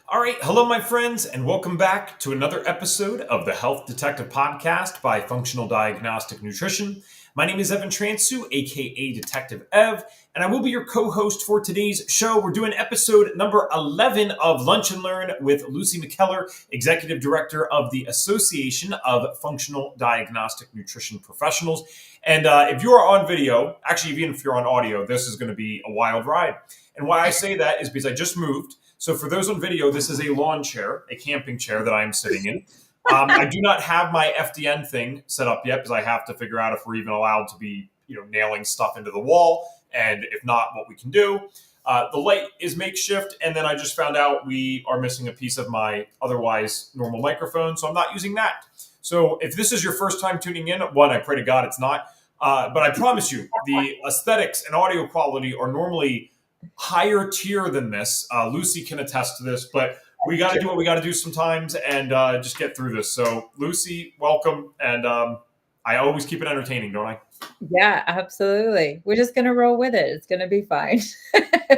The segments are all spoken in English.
All right, hello, my friends, and welcome back to another episode of the Health Detective Podcast by Functional Diagnostic Nutrition. My name is Evan Transu, aka Detective Ev, and I will be your co-host for today's show. We're doing episode number 11 of Lunch and Learn with Lucy McKellar, Executive Director of the Association of Functional Diagnostic Nutrition Professionals. And if you're on video, actually, even if you're on audio, this is going to be a wild ride. And why I say that is because I just moved. So for those on video, this is a lawn chair, a camping chair that I am sitting in. I do not have my FDN thing set up yet because I have to figure out if we're even allowed to be, nailing stuff into the wall, and if not, what we can do. The light is makeshift, and then I just found out we are missing a piece of my otherwise normal microphone, so I'm not using that. So if this is your first time tuning in, one, I pray to God it's not. But I promise you, the aesthetics and audio quality are normally higher tier than this. Lucy can attest to this, but we got to do what we got to do sometimes and just get through this. So, Lucy, welcome. And I always keep it entertaining, don't I? Yeah, absolutely. We're just going to roll with it. It's going to be fine.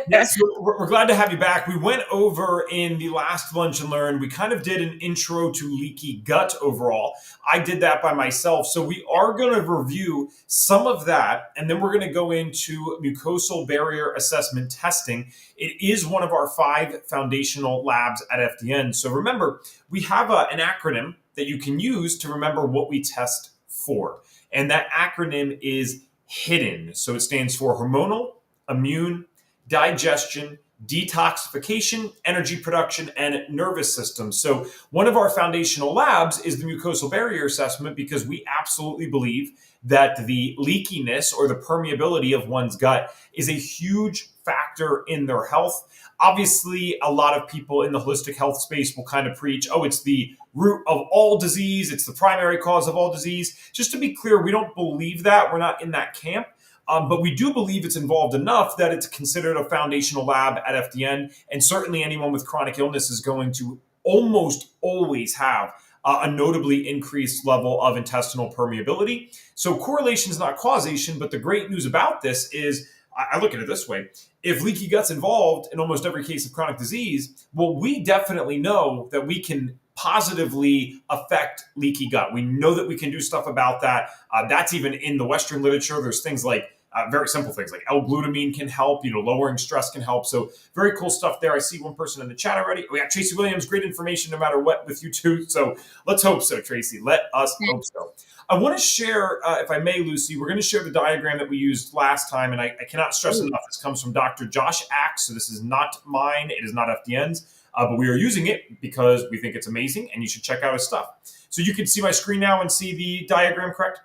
Yes, so we're glad to have you back. We went over in the last Lunch and Learn. We kind of did an intro to leaky gut overall. I did that by myself. So we are going to review some of that, and then we're going to go into mucosal barrier assessment testing. It is one of our 5 foundational labs at FDN. So remember, we have an acronym that you can use to remember what we test for. And that acronym is HIDDEN. So it stands for Hormonal, Immune, Digestion, Detoxification, Energy Production, and Nervous System. So one of our foundational labs is the mucosal barrier assessment because we absolutely believe that the leakiness or the permeability of one's gut is a huge factor in their health. Obviously, a lot of people in the holistic health space will kind of preach, oh, it's the root of all disease. It's the primary cause of all disease. Just to be clear, we don't believe that. We're not in that camp. But we do believe it's involved enough that it's considered a foundational lab at FDN. And certainly anyone with chronic illness is going to almost always have a notably increased level of intestinal permeability. So correlation is not causation, but the great news about this is, I look at it this way. If leaky gut's involved in almost every case of chronic disease, well, we definitely know that we can positively affect leaky gut. We know that we can do stuff about that. That's even in the Western literature. There's things like very simple things like L-glutamine can help, lowering stress can help. So very cool stuff there. I see one person in the chat already. We got Tracy Williams, great information no matter what with you too. So let's hope so, Tracy. Let us hope so. I want to share, if I may, Lucy, we're going to share the diagram that we used last time. And I cannot stress enough, this comes from Dr. Josh Axe. So this is not mine. It is not FDN's. But we are using it because we think it's amazing and you should check out his stuff. So you can see my screen now and see the diagram, correct?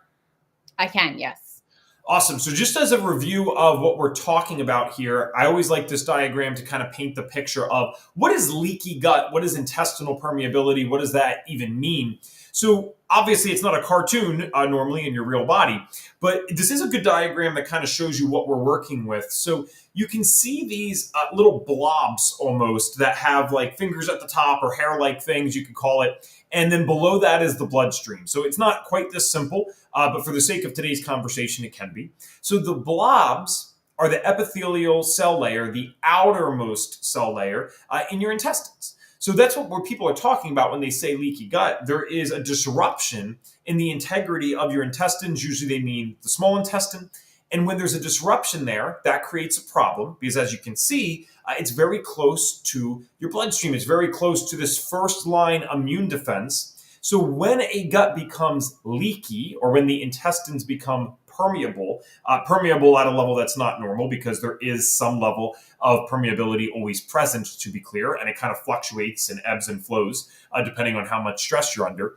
I can, yes. Awesome. So just as a review of what we're talking about here, I always like this diagram to kind of paint the picture of what is leaky gut? What is intestinal permeability? What does that even mean? So obviously it's not a cartoon normally in your real body, but this is a good diagram that kind of shows you what we're working with. So you can see these little blobs almost that have like fingers at the top or hair-like things, you could call it. And then below that is the bloodstream. So it's not quite this simple, but for the sake of today's conversation, it can be. So the blobs are the epithelial cell layer, the outermost cell layer in your intestines. So that's what people are talking about when they say leaky gut. There is a disruption in the integrity of your intestines. Usually they mean the small intestine. And when there's a disruption there, that creates a problem because as you can see, it's very close to your bloodstream. It's very close to this first line immune defense. So when a gut becomes leaky or when the intestines become permeable at a level that's not normal because there is some level of permeability always present, to be clear, and it kind of fluctuates and ebbs and flows depending on how much stress you're under.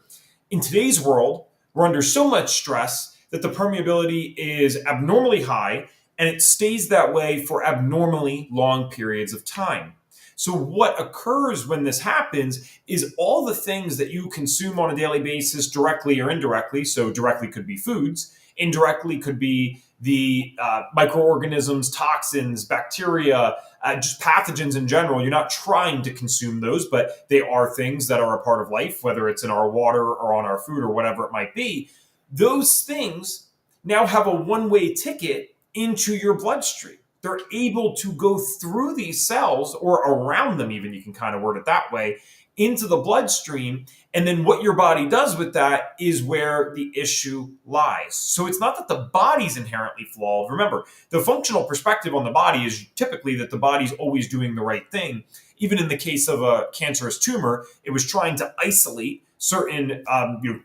In today's world, we're under so much stress that the permeability is abnormally high and it stays that way for abnormally long periods of time. So what occurs when this happens is all the things that you consume on a daily basis, directly or indirectly, so directly could be foods, indirectly could be the microorganisms, toxins, bacteria, just pathogens in general. You're not trying to consume those, but they are things that are a part of life, whether it's in our water or on our food or whatever it might be. Those things now have a one-way ticket into your bloodstream. they're able to go through these cells or around them, even, you can kind of word it that way, into the bloodstream. And then what your body does with that is where the issue lies. So it's not that the body's inherently flawed. Remember, the functional perspective on the body is typically that the body's always doing the right thing. Even in the case of a cancerous tumor, it was trying to isolate certain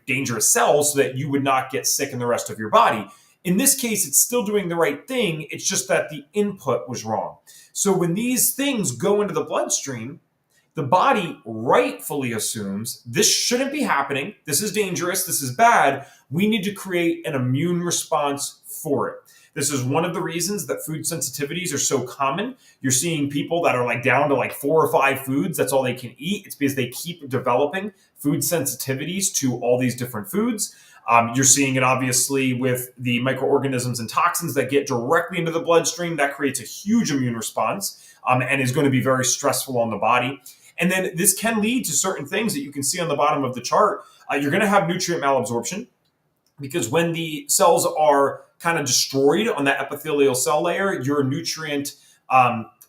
dangerous cells so that you would not get sick in the rest of your body. In this case, it's still doing the right thing. It's just that the input was wrong. So when these things go into the bloodstream, the body rightfully assumes this shouldn't be happening. This is dangerous. This is bad. We need to create an immune response for it. This is one of the reasons that food sensitivities are so common. You're seeing people that are like down to like 4 or 5 foods. That's all they can eat. It's because they keep developing food sensitivities to all these different foods. You're seeing it obviously with the microorganisms and toxins that get directly into the bloodstream. That creates a huge immune response and is going to be very stressful on the body. And then this can lead to certain things that you can see on the bottom of the chart. You're going to have nutrient malabsorption, because when the cells are kind of destroyed on that epithelial cell layer, your nutrient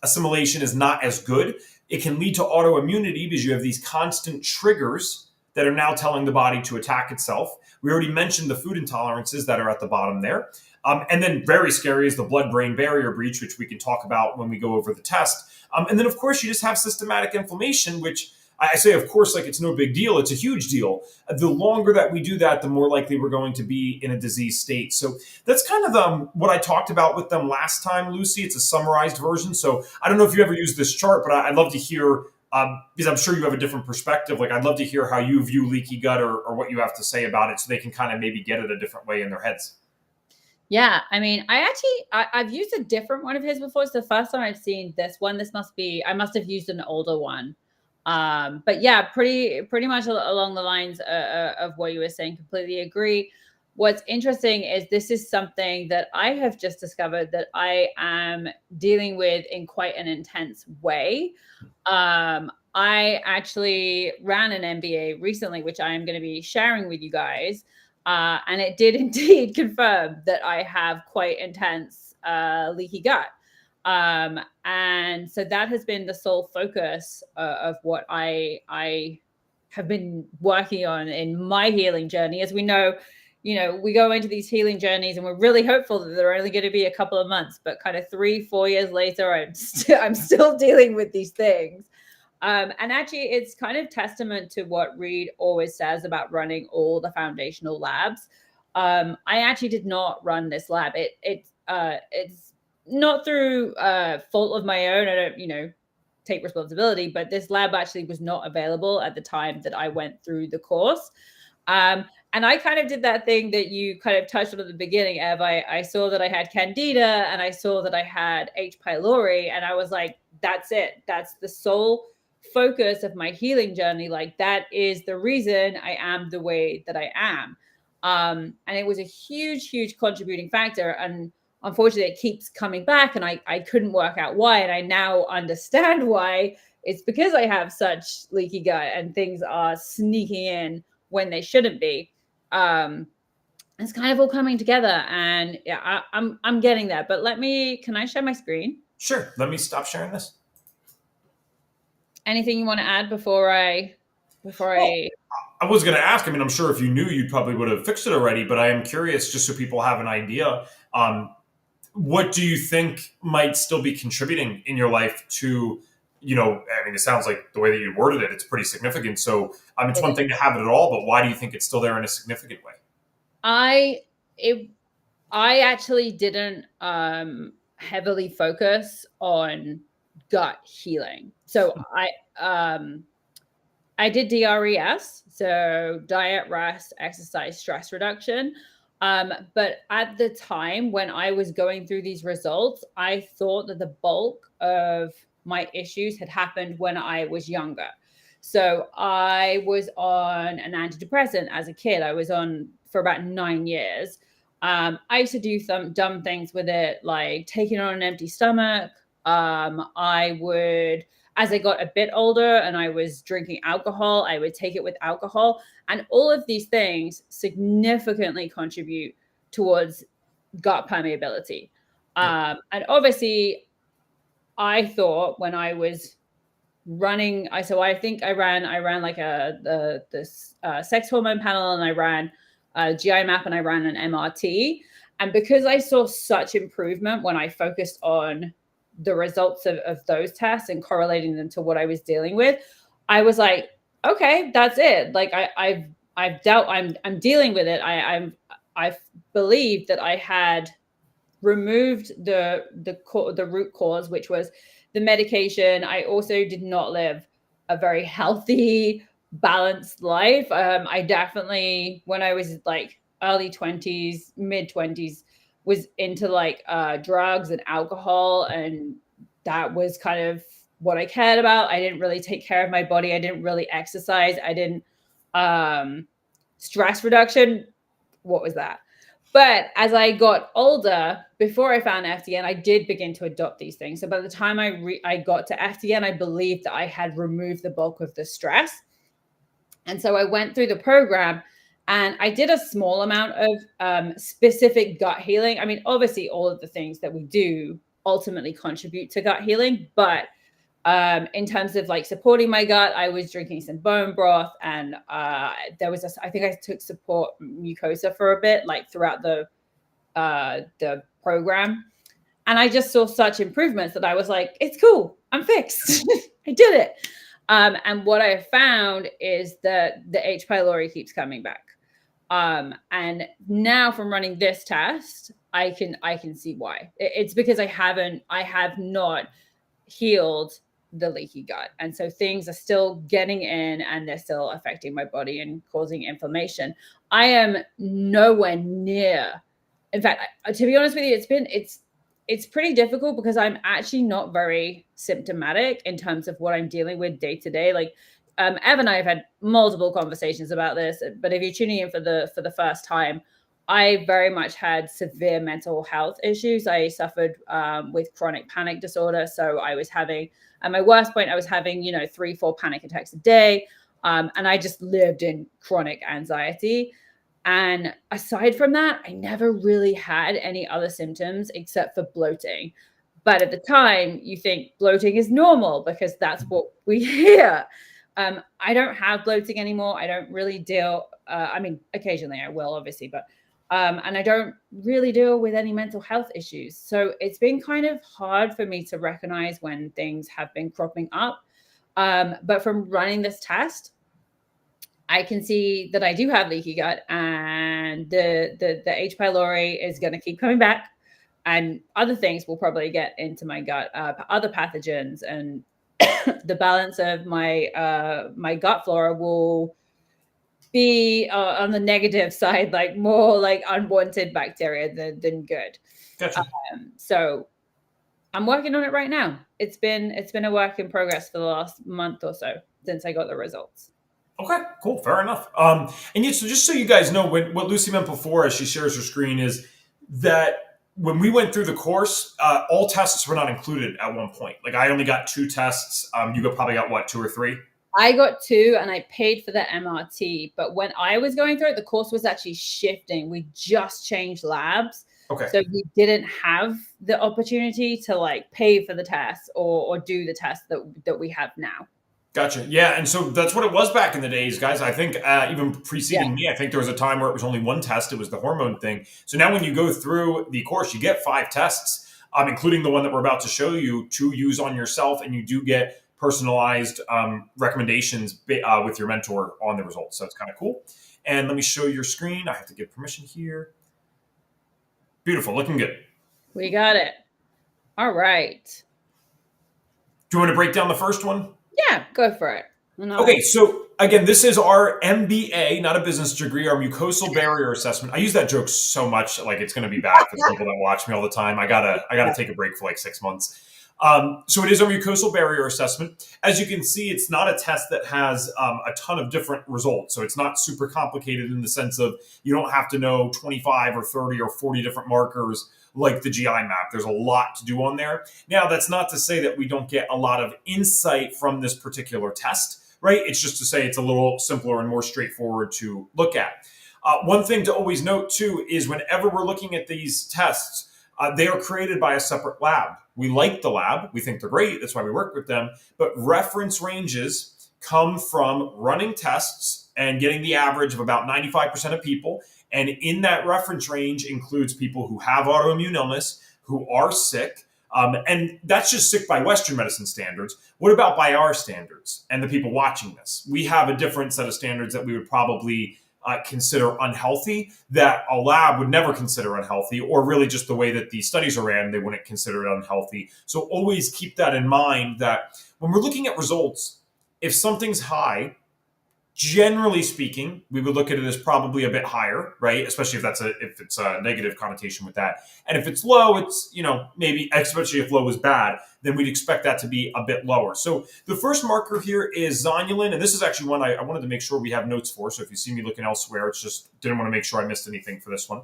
assimilation is not as good. It can lead to autoimmunity because you have these constant triggers that are now telling the body to attack itself. We already mentioned the food intolerances that are at the bottom there. And then very scary is the blood-brain barrier breach, which we can talk about when we go over the test. And then, of course, you just have systematic inflammation, which I say, of course, like it's no big deal. It's a huge deal. The longer that we do that, the more likely we're going to be in a disease state. So that's kind of what I talked about with them last time, Lucy. It's a summarized version. So I don't know if you ever used this chart, but I'd love to hear, because I'm sure you have a different perspective. Like, I'd love to hear how you view leaky gut or what you have to say about it so they can kind of maybe get it a different way in their heads. Yeah, I mean, I've used a different one of his before. It's the first time I've seen this one. I must have used an older one. But yeah, pretty much along the lines of what you were saying. Completely agree. What's interesting is this is something that I have just discovered that I am dealing with in quite an intense way. I actually ran an MBA recently, which I am going to be sharing with you guys. And it did indeed confirm that I have quite intense leaky gut. And so that has been the sole focus of what I have been working on in my healing journey. As we know, we go into these healing journeys and we're really hopeful that they're only going to be a couple of months, but kind of 3-4 years later, I'm still dealing with these things. And actually, it's kind of testament to what Reed always says about running all the foundational labs. I actually did not run this lab. It's not through fault of my own. I don't, take responsibility, but this lab actually was not available at the time that I went through the course. And I kind of did that thing that you kind of touched on at the beginning, Ev. I saw that I had Candida and I saw that I had H. pylori, and I was like, that's it. That's the sole focus of my healing journey. Like, that is the reason I am the way that I am. And it was a huge contributing factor. And unfortunately, it keeps coming back, and I couldn't work out why. And I now understand why. It's because I have such leaky gut and things are sneaking in when they shouldn't be. It's kind of all coming together, and yeah, I'm getting there. But can I share my screen? Sure. Let me stop sharing this. Anything you want to add before I I was going to ask. I mean, I'm sure if you knew, you probably would have fixed it already. But I am curious, just so people have an idea. What do you think might still be contributing in your life to, I mean, it sounds like the way that you worded it, it's pretty significant. So it's one thing to have it at all, but why do you think it's still there in a significant way? I actually didn't heavily focus on gut healing. So I did DRES, so diet, rest, exercise, stress reduction. But at the time when I was going through these results, I thought that the bulk of my issues had happened when I was younger. So I was on an antidepressant as a kid. I was on for about 9 years. I used to do some dumb things with it, like taking it on an empty stomach. I would, as I got a bit older and I was drinking alcohol, I would take it with alcohol. And all of these things significantly contribute towards gut permeability. And obviously, I thought when I was running, I think I ran like this sex hormone panel, and I ran a GI map, and I ran an MRT. And because I saw such improvement when I focused on the results of those tests and correlating them to what I was dealing with, I was like, okay, that's it. Like I'm dealing with it. I believed that I had removed the root cause, which was the medication. I also did not live a very healthy, balanced life. I definitely, when I was like early 20s, mid 20s, was into like drugs and alcohol, and that was kind of what I cared about. I didn't really take care of my body. I didn't really exercise. I didn't stress reduction. What was that? But as I got older, before I found FDN, I did begin to adopt these things. So by the time I got to FDN, I believed that I had removed the bulk of the stress. And so I went through the program, and I did a small amount of specific gut healing. I mean, obviously, all of the things that we do ultimately contribute to gut healing. But in terms of like supporting my gut, I was drinking some bone broth, and there was I think I took support mucosa for a bit, like throughout the program. And I just saw such improvements that I was like, it's cool, I'm fixed. I did it. And what I found is that the H. pylori keeps coming back. And now from running this test, I can see why. It's because I have not healed the leaky gut. And so things are still getting in, and they're still affecting my body and causing inflammation. I am nowhere near. In fact, to be honest with you, it's pretty difficult because I'm actually not very symptomatic in terms of what I'm dealing with day to day. Like Ev and I have had multiple conversations about this, but if you're tuning in for the first time, I very much had severe mental health issues. I suffered with chronic panic disorder. So I was having, at my worst point, I was having, 3-4 panic attacks a day. And I just lived in chronic anxiety. And aside from that, I never really had any other symptoms except for bloating. But at the time, you think bloating is normal because that's what we hear. I don't have bloating anymore. I don't really deal. I mean, occasionally I will, obviously, but and I don't really deal with any mental health issues. So it's been kind of hard for me to recognize when things have been cropping up. But from running this test, I can see that I do have leaky gut, and the H. pylori is going to keep coming back, and other things will probably get into my gut, other pathogens, and the balance of my gut flora will be on the negative side, like more like unwanted bacteria than good. Gotcha. So I'm working on it right now. It's been a work in progress for the last month or so since I got the results. Okay, cool, fair enough. And so just so you guys know, what Lucy meant before as she shares her screen is that when we went through the course, all tests were not included at one point. Like I only got 2 tests. You probably got what, 2 or 3? I got 2, and I paid for the MRT. But when I was going through it, the course was actually shifting. We just changed labs. Okay. So we didn't have the opportunity to like pay for the test or do the test that we have now. Gotcha. Yeah, and so that's what it was back in the days, guys. I think even preceding me, I think there was a time where it was only 1 test. It was the hormone thing. So now when you go through the course, you get 5 tests, including the one that we're about to show you to use on yourself, and you do get personalized recommendations with your mentor on the results. So it's kind of cool. And let me show your screen. I have to give permission here. Beautiful. Looking good. We got it. All right. Do you want to break down the first one? Yeah, go for it. Okay, so again, this is our MBA, not a business degree, our mucosal barrier assessment. I use that joke so much, like it's going to be bad for the people that watch me all the time. I gotta take a break for like 6 months. So it is a mucosal barrier assessment. As you can see, it's not a test that has a ton of different results. So it's not super complicated in the sense of you don't have to know 25 or 30 or 40 different markers like the GI map. There's a lot to do on there. Now, that's not to say that we don't get a lot of insight from this particular test, right? It's just to say it's a little simpler and more straightforward to look at. One thing to always note, too, is whenever we're looking at these tests, They are created by a separate lab. We like the lab. We think they're great. That's why we work with them. But reference ranges come from running tests and getting the average of about 95% of people. And in that reference range includes people who have autoimmune illness, who are sick, and that's just sick by Western medicine standards. What about by our standards and the people watching this? We have a different set of standards that we would probably consider unhealthy, that a lab would never consider unhealthy, or really just the way that these studies are ran, they wouldn't consider it unhealthy. So always keep that in mind, that when we're looking at results, if something's high, generally speaking, we would look at it as probably a bit higher, right? Especially if it's a negative connotation with that. And if it's low, it's, maybe, especially if low is bad, then we'd expect that to be a bit lower. So the first marker here is zonulin. And this is actually one I wanted to make sure we have notes for. So if you see me looking elsewhere, it's just didn't want to make sure I missed anything for this one.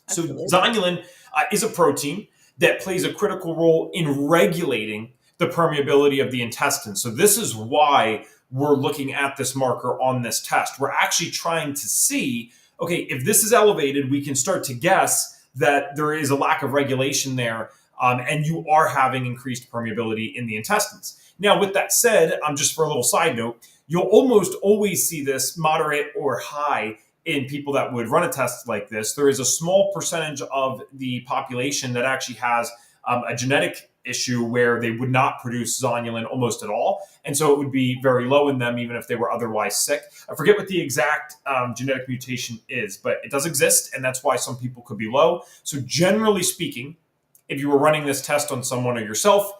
Absolutely. So zonulin is a protein that plays a critical role in regulating the permeability of the intestine. So this is why we're looking at this marker on this test. We're actually trying to see, okay, if this is elevated, we can start to guess that there is a lack of regulation there, and you are having increased permeability in the intestines. Now, with that said, just for a little side note, you'll almost always see this moderate or high in people that would run a test like this. There is a small percentage of the population that actually has a genetic issue where they would not produce zonulin almost at all. And so it would be very low in them, even if they were otherwise sick. I forget what the exact genetic mutation is, but it does exist. And that's why some people could be low. So generally speaking, if you were running this test on someone or yourself,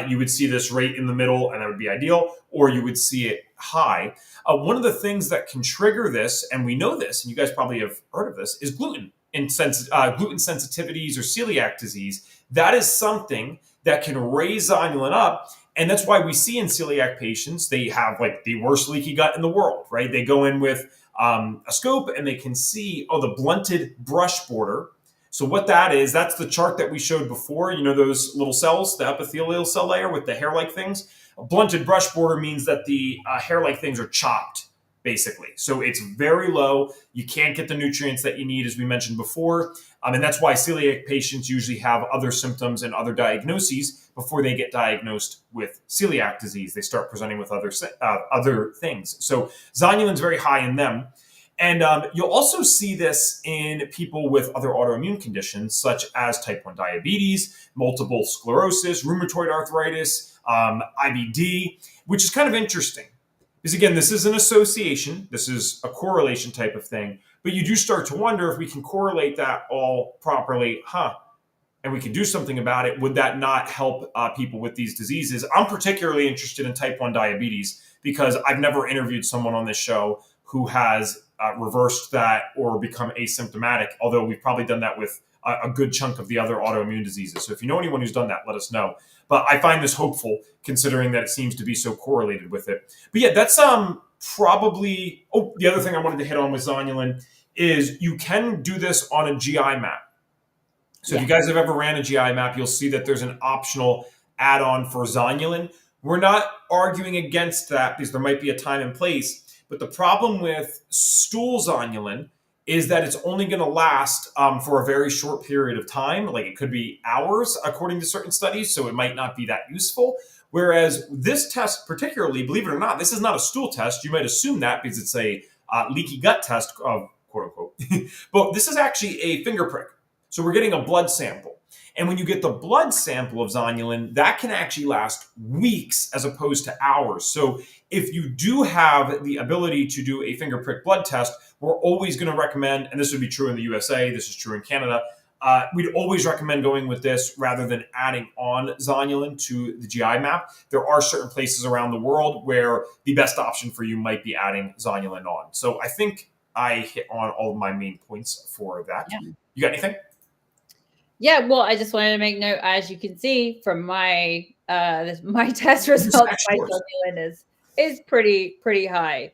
you would see this right in the middle, and that would be ideal, or you would see it high. One of the things that can trigger this, and we know this, and you guys probably have heard of this, is gluten sensitivities or celiac disease. That is something that can raise zonulin up. And that's why we see in celiac patients, they have like the worst leaky gut in the world, right? They go in with a scope and they can see, the blunted brush border. So what that is, that's the chart that we showed before. Those little cells, the epithelial cell layer with the hair-like things. A blunted brush border means that the hair-like things are chopped, basically. So it's very low. You can't get the nutrients that you need, as we mentioned before. And that's why celiac patients usually have other symptoms and other diagnoses before they get diagnosed with celiac disease. They start presenting with other things. So zonulin's very high in them. And you'll also see this in people with other autoimmune conditions, such as type 1 diabetes, multiple sclerosis, rheumatoid arthritis, IBD, which is kind of interesting. Because again, this is an association, this is a correlation type of thing, but you do start to wonder if we can correlate that all properly, and we can do something about it. Would that not help people with these diseases? I'm particularly interested in type 1 diabetes because I've never interviewed someone on this show who has reversed that or become asymptomatic, although we've probably done that with a good chunk of the other autoimmune diseases. So if you know anyone who's done that, let us know. But I find this hopeful considering that it seems to be so correlated with it. But yeah, that's probably, the other thing I wanted to hit on with zonulin is you can do this on a GI map. So if you guys have ever ran a GI map, you'll see that there's an optional add-on for zonulin. We're not arguing against that because there might be a time and place. But the problem with stool zonulin is that it's only going to last for a very short period of time. Like it could be hours, according to certain studies, so it might not be that useful. Whereas this test particularly, believe it or not, this is not a stool test. You might assume that because it's a leaky gut test, quote unquote. But this is actually a finger prick. So we're getting a blood sample. And when you get the blood sample of zonulin, that can actually last weeks as opposed to hours. So if you do have the ability to do a finger prick blood test, we're always going to recommend, and this would be true in the USA, this is true in Canada, we'd always recommend going with this rather than adding on zonulin to the GI map. There are certain places around the world where the best option for you might be adding zonulin on. So I think I hit on all of my main points for that. Yeah. You got anything? Yeah, well, I just wanted to make note, as you can see from my my test results, my zonulin is pretty high.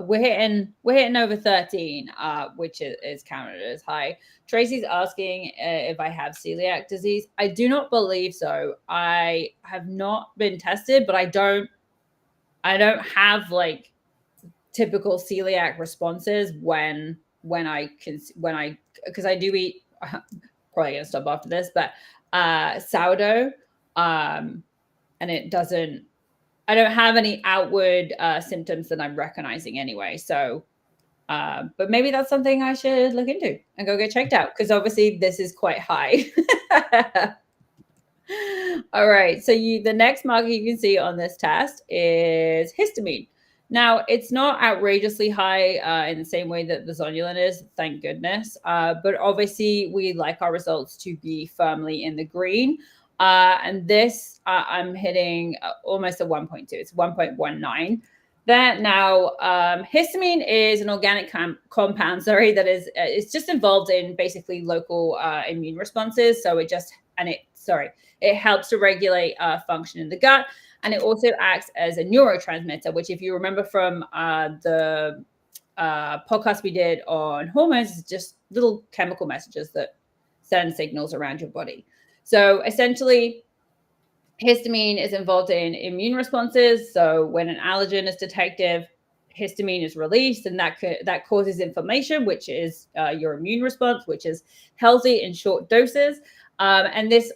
We're hitting over 13, which is counted as high. Tracy's asking if I have celiac disease. I do not believe so. I have not been tested, but I don't have like typical celiac responses when I because I do eat probably going to stop after this, but sourdough, and it doesn't, I don't have any outward symptoms that I'm recognizing anyway. So, but maybe that's something I should look into and go get checked out, because obviously this is quite high. All right. So the next marker you can see on this test is histamine. Now, it's not outrageously high in the same way that the Zonulin is, thank goodness. But obviously, we like our results to be firmly in the green. And this, I'm hitting almost a 1.2. It's 1.19. That now, histamine is an organic compound, that is, it's just involved in basically local immune responses. So it helps to regulate function in the gut. And it also acts as a neurotransmitter, which, if you remember from the podcast we did on hormones, is just little chemical messages that send signals around your body. So essentially, histamine is involved in immune responses. So when an allergen is detected, histamine is released, and that causes inflammation, which is your immune response, which is healthy in short doses. And this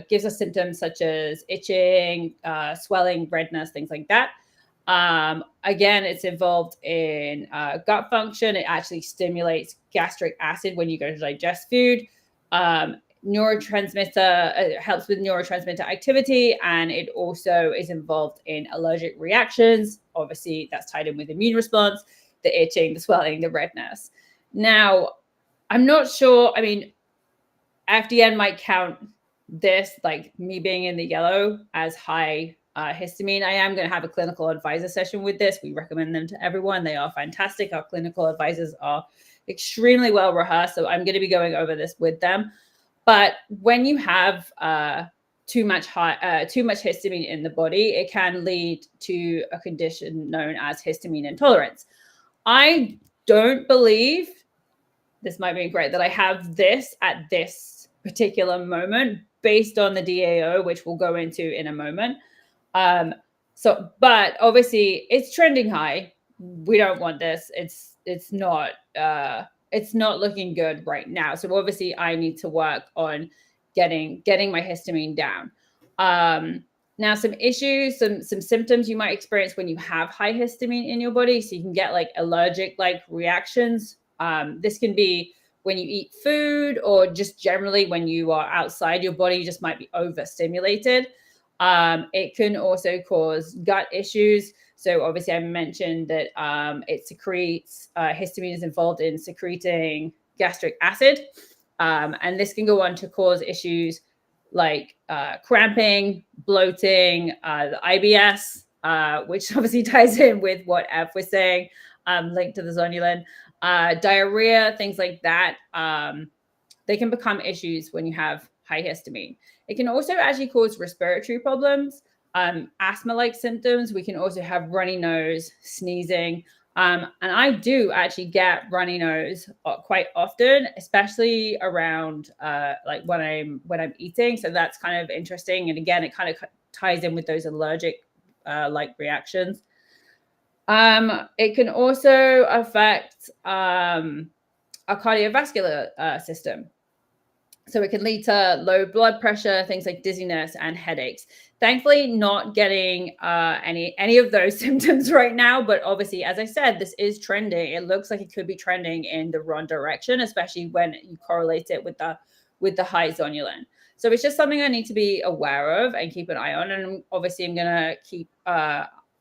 gives us symptoms such as itching, swelling, redness, things like that. Again, it's involved in gut function. It actually stimulates gastric acid when you go to digest food. Neurotransmitter helps with neurotransmitter activity, and it also is involved in allergic reactions. Obviously, that's tied in with immune response, the itching, the swelling, the redness. Now, I'm not sure. I mean, FDN might count this, like me being in the yellow, as high histamine. I am going to have a clinical advisor session with this. We recommend them to everyone. They are fantastic. Our clinical advisors are extremely well rehearsed. So I'm going to be going over this with them. But when you have too much histamine in the body, it can lead to a condition known as histamine intolerance. I don't believe, this might be great, that I have this at this particular moment based on the DAO, which we'll go into in a moment. But obviously it's trending high. We don't want this. It's not looking good right now. So obviously I need to work on getting my histamine down. Now, some issues, some symptoms you might experience when you have high histamine in your body. So you can get like allergic like reactions. This can be when you eat food, or just generally when you are outside, your body just might be overstimulated. It can also cause gut issues. So obviously I mentioned that it secretes, histamine is involved in secreting gastric acid. And this can go on to cause issues like cramping, bloating, the IBS, which obviously ties in with what F was saying, linked to the Zonulin. Diarrhea, things like that. They can become issues when you have high histamine. It can also actually cause respiratory problems, asthma-like symptoms. We can also have runny nose, sneezing. And I do actually get runny nose quite often, especially around like when I'm eating. So that's kind of interesting. And again, it kind of ties in with those allergic like reactions. It can also affect our cardiovascular system. So it can lead to low blood pressure, things like dizziness and headaches. Thankfully, not getting any of those symptoms right now. But obviously, as I said, this is trending. It looks like it could be trending in the wrong direction, especially when you correlate it with the high Zonulin. So it's just something I need to be aware of and keep an eye on. And obviously, I'm going to keep.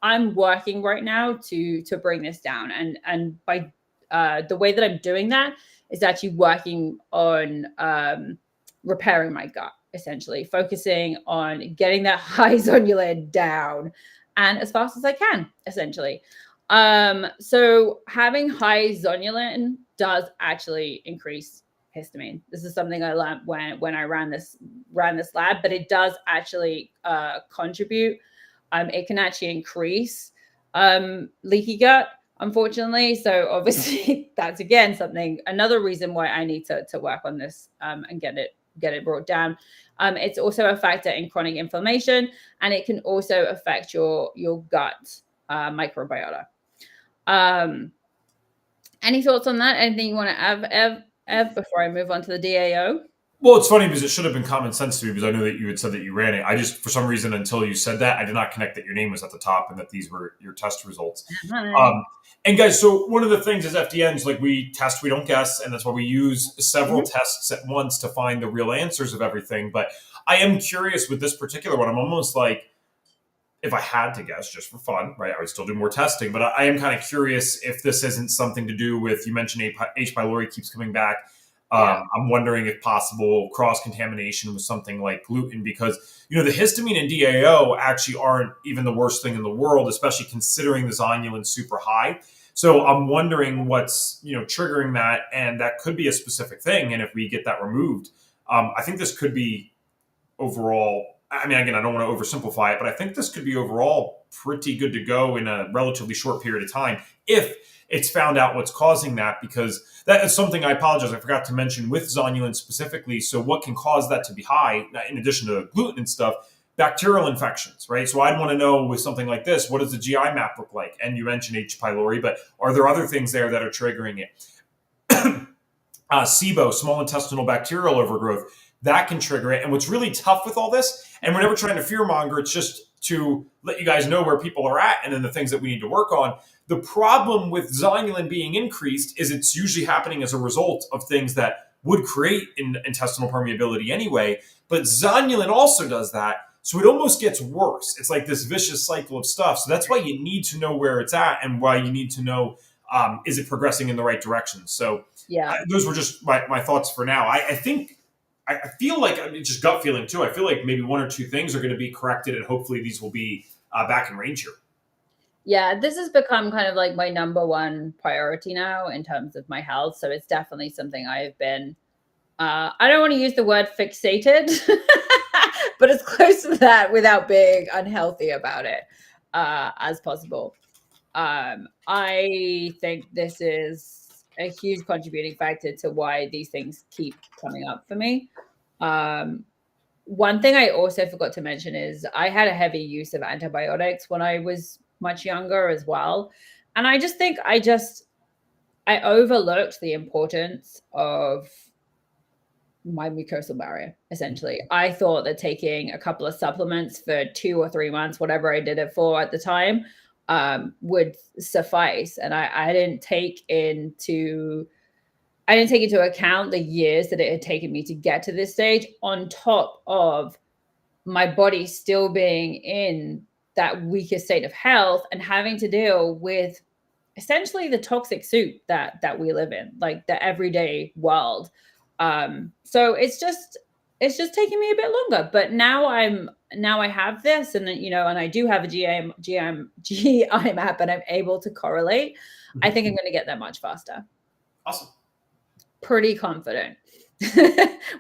I'm working right now to bring this down, and by the way that I'm doing that is actually working on repairing my gut, essentially focusing on getting that high Zonulin down and as fast as I can, essentially. So having high Zonulin does actually increase histamine. This is something I learned when I ran this lab, but it does actually contribute. It can actually increase leaky gut, unfortunately. So obviously that's again another reason why I need to work on this and get it brought down. It's also a factor in chronic inflammation, and it can also affect your gut microbiota. Any thoughts on that? Anything you want to add, Ev, before I move on to the DAO? Well, it's funny because it should have been common sense to me, because I know that you had said that you ran it. I just, for some reason, until you said that, I did not connect that your name was at the top and that these were your test results. Hi. Um, and guys, so one of the things is FDNs, like we test, we don't guess, and that's why we use several Mhm. tests at once to find the real answers of everything. But I am curious with this particular one. I'm almost like, if I had to guess just for fun, right, I would still do more testing, but I am kind of curious if this isn't something to do with, you mentioned H. pylori keeps coming back. Yeah. I'm wondering if possible cross-contamination with something like gluten, because, the histamine and DAO actually aren't even the worst thing in the world, especially considering the zonulin super high. So I'm wondering what's, triggering that, and that could be a specific thing. And if we get that removed, I think this could be overall, I mean, again, I don't want to oversimplify it, but I think this could be overall pretty good to go in a relatively short period of time if it's found out what's causing that, because that is something, I apologize, I forgot to mention with zonulin specifically. So what can cause that to be high, in addition to gluten and stuff? Bacterial infections, right? So I'd want to know with something like this, what does the GI map look like? And you mentioned H. pylori, but are there other things there that are triggering it? SIBO, small intestinal bacterial overgrowth, that can trigger it. And what's really tough with all this, and we're never trying to fearmonger, it's just to let you guys know where people are at and then the things that we need to work on. The problem with zonulin being increased is it's usually happening as a result of things that would create intestinal permeability anyway. But zonulin also does that. So it almost gets worse. It's like this vicious cycle of stuff. So that's why you need to know where it's at, and why you need to know, is it progressing in the right direction? So Yeah. those were just my thoughts for now. I think, I feel like, I mean, just gut feeling too, I feel like maybe one or two things are going to be corrected, and hopefully these will be back in range here. Yeah, this has become kind of like my number one priority now in terms of my health. So it's definitely something I've been, I don't want to use the word fixated, but as close to that without being unhealthy about it as possible. I think this is a huge contributing factor to why these things keep coming up for me. One thing I also forgot to mention is I had a heavy use of antibiotics when I was much younger as well. And I just think I overlooked the importance of my mucosal barrier, essentially. I thought that taking a couple of supplements for 2 or 3 months, whatever I did it for at the time, would suffice. And I didn't take into account the years that it had taken me to get to this stage, on top of my body still being in that weaker state of health and having to deal with essentially the toxic soup that we live in, like the everyday world. So it's just taking me a bit longer, but now I have this, and and I do have a GI map, and I'm able to correlate. I think I'm going to get there much faster. Awesome. Pretty confident.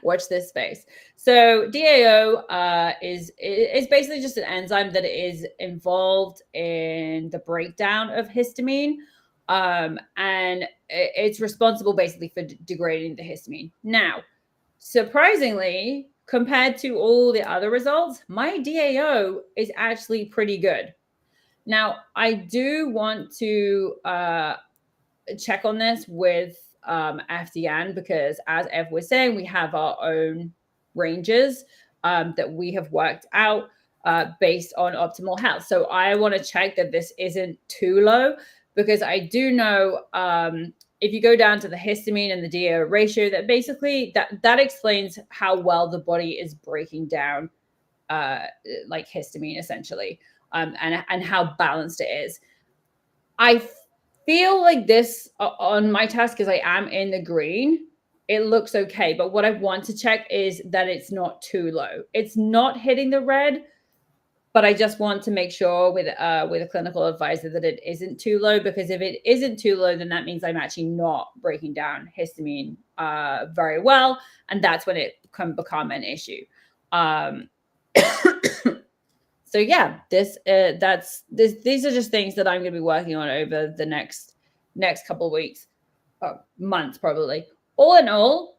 Watch this space. So DAO is basically just an enzyme that is involved in the breakdown of histamine, and it's responsible basically for degrading the histamine. Now, surprisingly, compared to all the other results, my DAO is actually pretty good. Now, I do want to check on this with FDN, because as Ev was saying, we have our own ranges that we have worked out based on optimal health. So I want to check that this isn't too low, because I do know if you go down to the histamine and the DAO ratio, that basically that explains how well the body is breaking down like histamine essentially, and how balanced it is. I feel like this on my test, because I am in the green, it looks okay. But what I want to check is that it's not too low. It's not hitting the red, but I just want to make sure with a clinical advisor that it isn't too low, because if it isn't too low, then that means I'm actually not breaking down histamine very well, and that's when it can become an issue. So yeah, these are just things that I'm going to be working on over the next couple of weeks, months probably. All in all,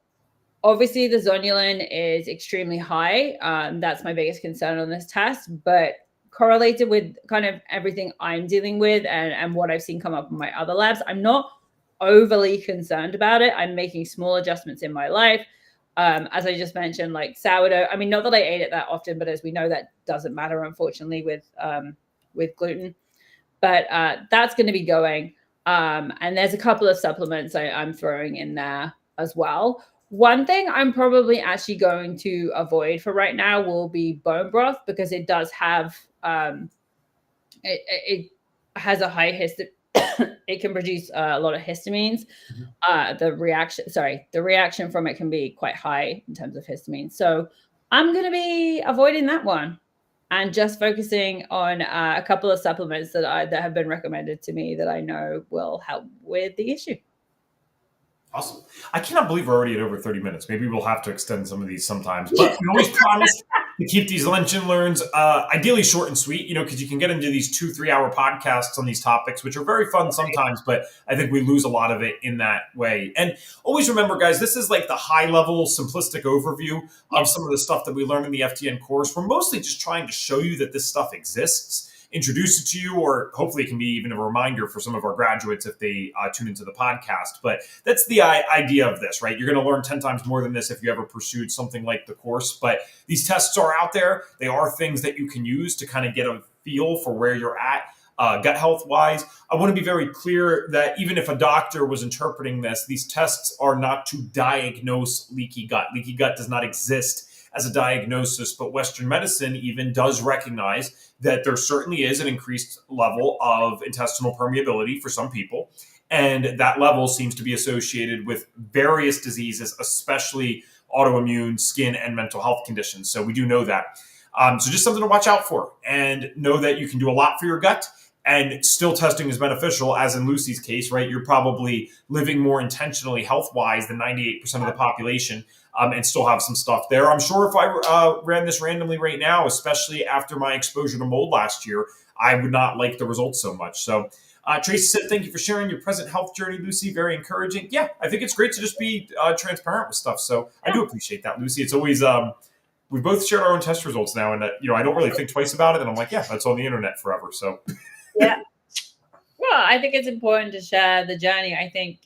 obviously the zonulin is extremely high. That's my biggest concern on this test, but correlated with kind of everything I'm dealing with and what I've seen come up in my other labs, I'm not overly concerned about it. I'm making small adjustments in my life. As I just mentioned, like sourdough. I mean, not that I ate it that often, but as we know, that doesn't matter, unfortunately, with gluten. But that's going to be going. And there's a couple of supplements I'm throwing in there as well. One thing I'm probably actually going to avoid for right now will be bone broth, because it does have it has a high it can produce a lot of histamines. The reaction from it can be quite high in terms of histamine. So I'm going to be avoiding that one and just focusing on a couple of supplements that have been recommended to me that I know will help with the issue. Awesome. I cannot believe we're already at over 30 minutes. Maybe we'll have to extend some of these sometimes, but we always promise to keep these Lunch and Learns ideally short and sweet, because you can get into these 2-3 hour podcasts on these topics, which are very fun sometimes, but I think we lose a lot of it in that way. And always remember, guys, this is like the high level, simplistic overview of some of the stuff that we learn in the FDN course. We're mostly just trying to show you that this stuff exists, introduce it to you, or hopefully it can be even a reminder for some of our graduates if they tune into the podcast. But that's the idea of this, right? You're going to learn 10 times more than this if you ever pursued something like the course. But these tests are out there. They are things that you can use to kind of get a feel for where you're at gut health wise. I want to be very clear that even if a doctor was interpreting this, these tests are not to diagnose leaky gut. Leaky gut does not exist as a diagnosis, but Western medicine even does recognize that there certainly is an increased level of intestinal permeability for some people. And that level seems to be associated with various diseases, especially autoimmune, skin, and mental health conditions. So we do know that. So just something to watch out for, and know that you can do a lot for your gut. And still testing is beneficial, as in Lucy's case, right? You're probably living more intentionally health-wise than 98% of the population, and still have some stuff there. I'm sure if I ran this randomly right now, especially after my exposure to mold last year, I would not like the results so much. So Tracy said, thank you for sharing your present health journey, Lucy. Very encouraging. Yeah, I think it's great to just be transparent with stuff. So I do appreciate that, Lucy. It's always... we've both shared our own test results now, and I don't really think twice about it. And I'm like, yeah, that's on the internet forever. So... Yeah. Well, I think it's important to share the journey. I think,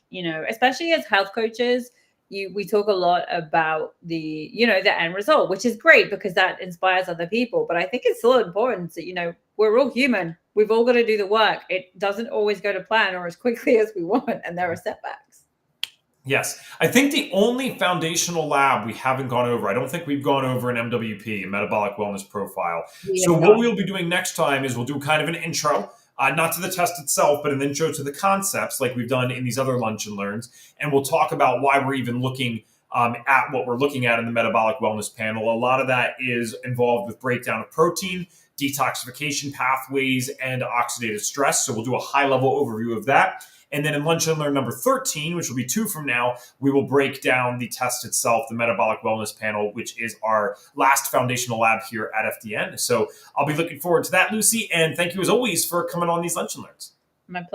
especially as health coaches, we talk a lot about the end result, which is great because that inspires other people. But I think it's still important that, we're all human. We've all got to do the work. It doesn't always go to plan or as quickly as we want. And there are setbacks. Yes. I think the only foundational lab we haven't gone over, I don't think we've gone over an MWP, a metabolic wellness profile. So what we'll be doing next time is we'll do kind of an intro. Not to the test itself, but an intro to the concepts like we've done in these other Lunch and Learns. And we'll talk about why we're even looking at what we're looking at in the metabolic wellness panel. A lot of that is involved with breakdown of protein, detoxification pathways, and oxidative stress. So we'll do a high-level overview of that. And then in Lunch and Learn number 13, which will be 2 from now, we will break down the test itself, the metabolic wellness panel, which is our last foundational lab here at FDN. So I'll be looking forward to that, Lucy. And thank you as always for coming on these Lunch and Learns. My pleasure.